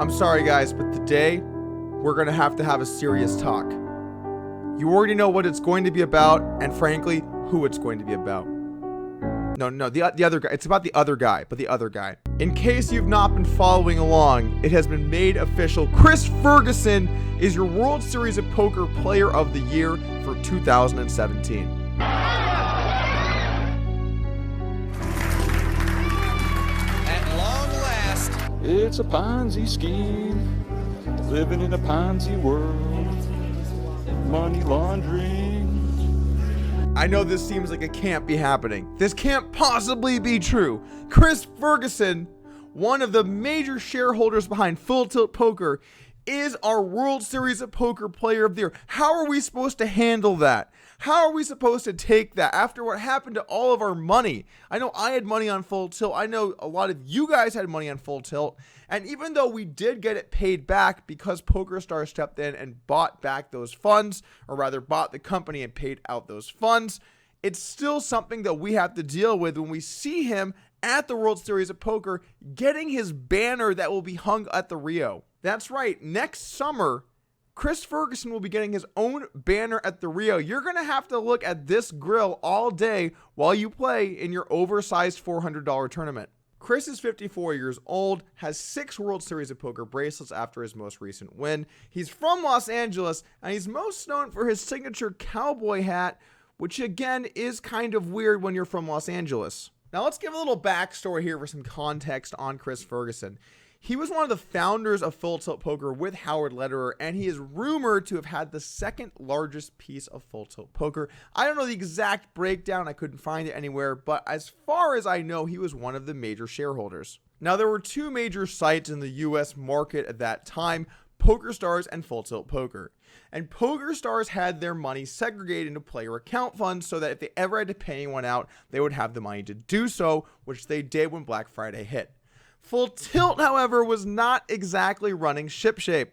I'm sorry guys, but today we're going to have a serious talk. You already know what it's going to be about, and frankly, who it's going to be about. No, the other guy. It's about the other guy, but the other guy. In case you've not been following along, it has been made official. Chris Ferguson is your World Series of Poker Player of the Year for 2017. At long last, it's a Ponzi scheme, living in a Ponzi world, money laundering. I know this seems like it can't be happening. This can't possibly be true. Chris Ferguson, one of the major shareholders behind Full Tilt Poker, is our World Series of Poker Player of the Year. How are we supposed to handle that? How are we supposed to take that after what happened to all of our money? I know I had money on Full Tilt. I know a lot of you guys had money on Full Tilt. And even though we did get it paid back because PokerStars stepped in and bought back those funds, or rather bought the company and paid out those funds, it's still something that we have to deal with when we see him at the World Series of Poker getting his banner that will be hung at the Rio. That's right, next summer, Chris Ferguson will be getting his own banner at the Rio. You're going to have to look at this grill all day while you play in your oversized $400 tournament. Chris is 54 years old, has 6 World Series of Poker bracelets after his most recent win. He's from Los Angeles, and he's most known for his signature cowboy hat, which again is kind of weird when you're from Los Angeles. Now let's give a little backstory here for some context on Chris Ferguson. He was one of the founders of Full Tilt Poker with Howard Lederer, and he is rumored to have had the second largest piece of Full Tilt Poker. I don't know the exact breakdown, I couldn't find it anywhere, but as far as I know, he was one of the major shareholders. Now, there were 2 major sites in the US market at that time, PokerStars and Full Tilt Poker. And PokerStars had their money segregated into player account funds so that if they ever had to pay anyone out, they would have the money to do so, which they did when Black Friday hit. Full Tilt, however, was not exactly running shipshape.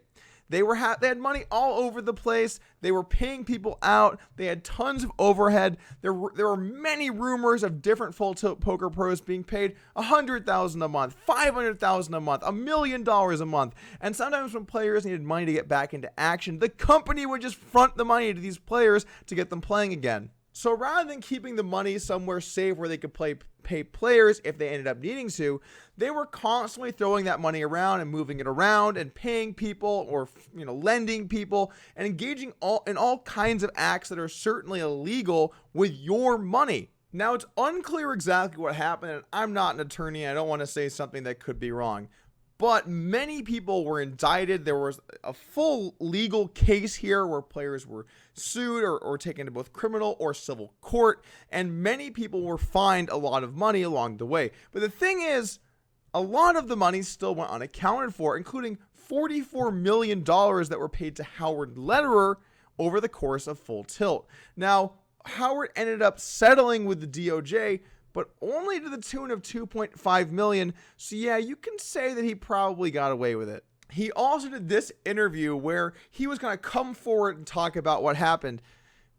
They had money all over the place. They were paying people out. They had tons of overhead. There were many rumors of different Full Tilt Poker pros being paid $100,000 a month, $500,000 a month, $1 million a month. And sometimes when players needed money to get back into action, the company would just front the money to these players to get them playing again. So rather than keeping the money somewhere safe where they could pay players if they ended up needing to, they were constantly throwing that money around and moving it around and paying people or lending people and engaging in all kinds of acts that are certainly illegal with your money. Now, it's unclear exactly what happened, and I'm not an attorney. And I don't want to say something that could be wrong. But many people were indicted. There was a full legal case here where players were sued or taken to both criminal or civil court. And many people were fined a lot of money along the way. But the thing is, a lot of the money still went unaccounted for, including $44 million that were paid to Howard Lederer over the course of Full Tilt. Now, Howard ended up settling with the DOJ, but only to the tune of $2.5 million. So yeah, you can say that he probably got away with it. He also did this interview where he was going to come forward and talk about what happened,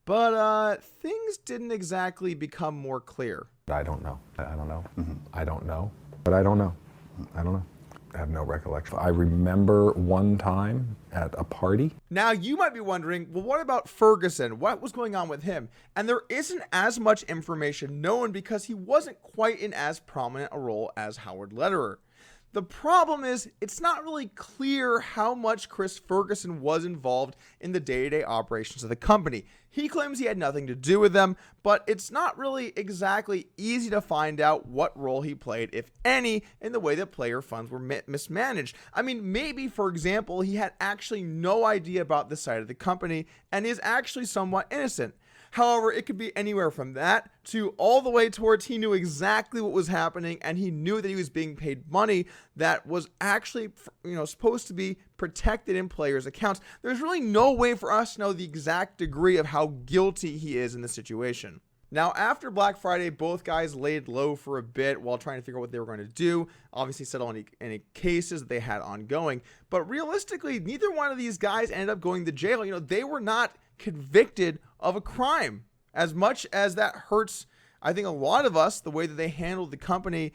but things didn't exactly become more clear. I don't know. I don't know. I don't know. But I don't know. I don't know. I have no recollection. I remember one time at a party. Now you might be wondering, well, what about Ferguson? What was going on with him? And there isn't as much information known because he wasn't quite in as prominent a role as Howard Lederer. The problem is, it's not really clear how much Chris Ferguson was involved in the day-to-day operations of the company. He claims he had nothing to do with them, but it's not really exactly easy to find out what role he played, if any, in the way that player funds were mismanaged. I mean, maybe, for example, he had actually no idea about the side of the company and is actually somewhat innocent. However, it could be anywhere from that to all the way towards he knew exactly what was happening and he knew that he was being paid money that was actually, supposed to be protected in players' accounts. There's really no way for us to know the exact degree of how guilty he is in the situation. Now, after Black Friday, both guys laid low for a bit while trying to figure out what they were going to do. Obviously, settle any cases that they had ongoing. But realistically, neither one of these guys ended up going to jail. They were not convicted of a crime. As much as that hurts I think a lot of us, the way that they handled the company,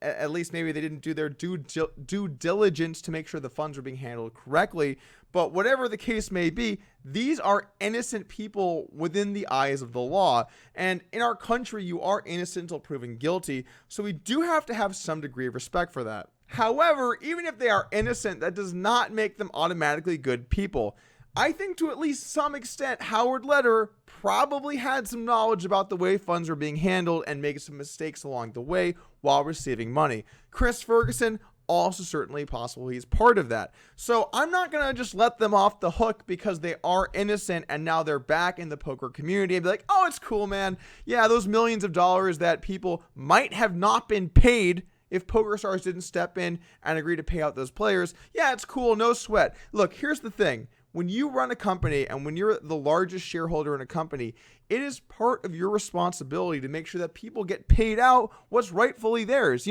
at least maybe they didn't do their due diligence to make sure the funds were being handled correctly. But whatever the case may be, these are innocent people within the eyes of the law. And in our country, you are innocent until proven guilty. So we do have to have some degree of respect for that. However, even if they are innocent, that does not make them automatically good people. I think to at least some extent, Howard Lederer probably had some knowledge about the way funds were being handled and making some mistakes along the way while receiving money. Chris Ferguson, also certainly possible he's part of that. So I'm not going to just let them off the hook because they are innocent and now they're back in the poker community and be like, oh, it's cool, man. Yeah, those millions of dollars that people might have not been paid if PokerStars didn't step in and agree to pay out those players. Yeah, it's cool, no sweat. Look, here's the thing. When you run a company and when you're the largest shareholder in a company, it is part of your responsibility to make sure that people get paid out what's rightfully theirs.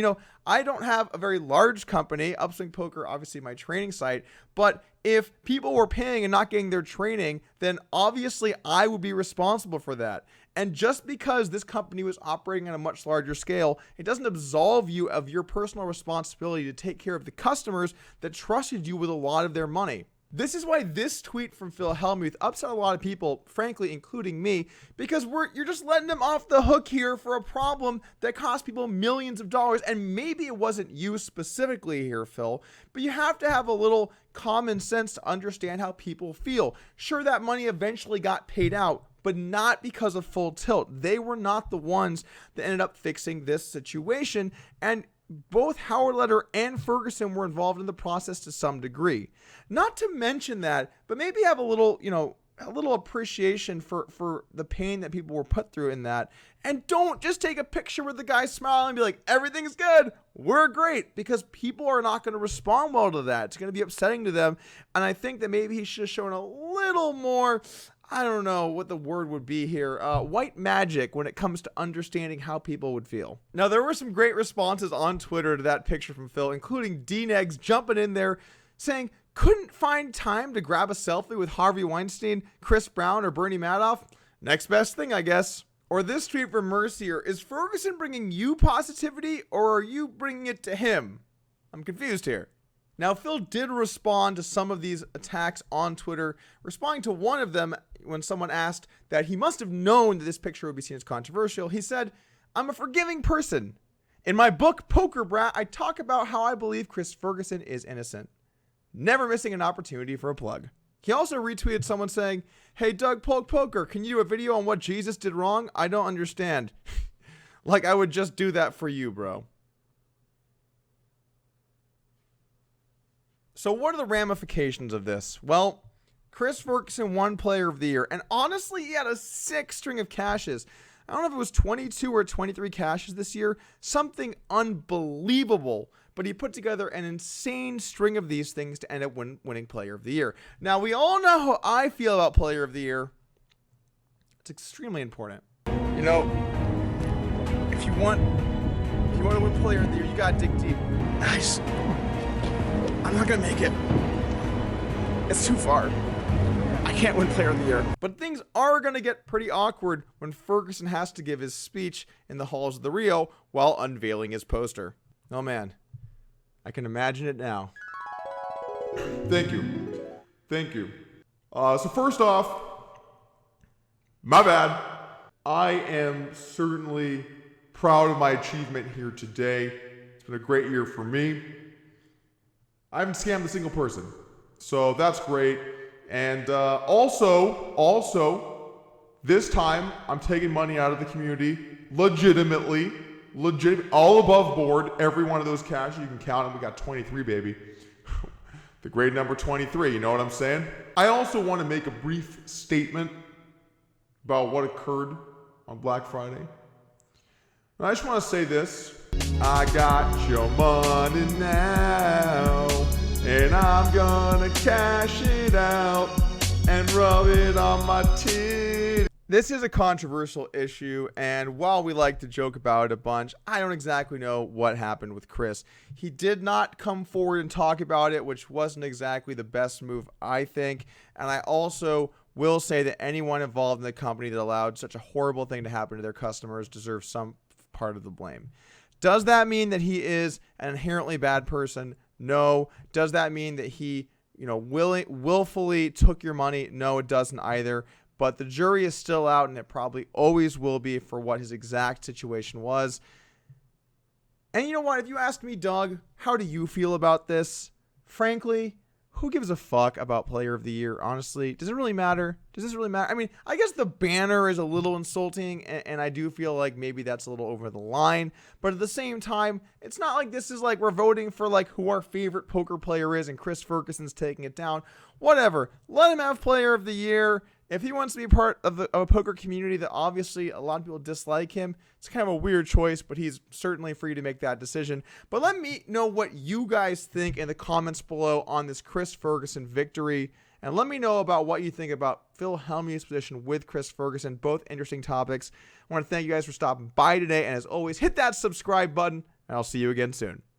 I don't have a very large company, Upswing Poker, obviously my training site, but if people were paying and not getting their training, then obviously I would be responsible for that. And just because this company was operating on a much larger scale, it doesn't absolve you of your personal responsibility to take care of the customers that trusted you with a lot of their money. This is why this tweet from Phil Hellmuth upset a lot of people, frankly, including me, because you're just letting them off the hook here for a problem that cost people millions of dollars. And maybe it wasn't you specifically here, Phil, but you have to have a little common sense to understand how people feel. Sure, that money eventually got paid out, but not because of Full Tilt. They were not the ones that ended up fixing this situation. And both Howard Lederer and Ferguson were involved in the process to some degree. Not to mention that, but maybe have a little appreciation for the pain that people were put through in that. And don't just take a picture with the guy smiling and be like, everything's good, we're great, because people are not going to respond well to that. It's going to be upsetting to them. And I think that maybe he should have shown a little more, I don't know what the word would be here, white magic when it comes to understanding how people would feel. Now, there were some great responses on Twitter to that picture from Phil, including D-Negs jumping in there saying, couldn't find time to grab a selfie with Harvey Weinstein, Chris Brown, or Bernie Madoff? Next best thing, I guess. Or this tweet from Mercier, is Ferguson bringing you positivity, or are you bringing it to him? I'm confused here. Now, Phil did respond to some of these attacks on Twitter, responding to one of them when someone asked that he must have known that this picture would be seen as controversial. He said, I'm a forgiving person. In my book, Poker Brat, I talk about how I believe Chris Ferguson is innocent. Never missing an opportunity for a plug. He also retweeted someone saying, hey, Doug Polk Poker, can you do a video on what Jesus did wrong? I don't understand. Like I would just do that for you, bro. So what are the ramifications of this? Well, Chris Ferguson won Player of the Year, and honestly, he had a sick string of cashes. I don't know if it was 22 or 23 cashes this year, something unbelievable, but he put together an insane string of these things to end up winning Player of the Year. Now, we all know how I feel about Player of the Year. It's extremely important. If you want to win Player of the Year, you gotta dig deep. Nice. I'm not gonna make it. It's too far. I can't win Player of the Year. But things are gonna get pretty awkward when Ferguson has to give his speech in the halls of the Rio while unveiling his poster. Oh man, I can imagine it now. Thank you. So first off, my bad. I am certainly proud of my achievement here today. It's been a great year for me. I haven't scammed a single person, so that's great. And also, this time I'm taking money out of the community legitimately, all above board. Every one of those cash, you can count them. We got 23, baby. The grade number 23, you know what I'm saying? I also want to make a brief statement about what occurred on Black Friday. And I just want to say this. I got your money now, and I'm gonna cash it out and rub it on my titty. This is a controversial issue, and while we like to joke about it a bunch, I don't exactly know what happened with Chris. He did not come forward and talk about it, which wasn't exactly the best move, I think. And I also will say that anyone involved in the company that allowed such a horrible thing to happen to their customers deserves some part of the blame. Does that mean that he is an inherently bad person? No. Does that mean that he, willfully took your money? No, it doesn't either. But the jury is still out, and it probably always will be for what his exact situation was. And you know what? If you ask me, Doug, how do you feel about this? Frankly, who gives a fuck about Player of the Year, honestly? Does it really matter? Does this really matter? I mean, I guess the banner is a little insulting, and I do feel like maybe that's a little over the line. But at the same time, it's not like this is like we're voting for like who our favorite poker player is and Chris Ferguson's taking it down. Whatever. Let him have Player of the Year. If he wants to be part of a poker community that obviously a lot of people dislike him, it's kind of a weird choice, but he's certainly free to make that decision. But let me know what you guys think in the comments below on this Chris Ferguson victory. And let me know about what you think about Phil Hellmuth's position with Chris Ferguson. Both interesting topics. I want to thank you guys for stopping by today. And as always, hit that subscribe button, and I'll see you again soon.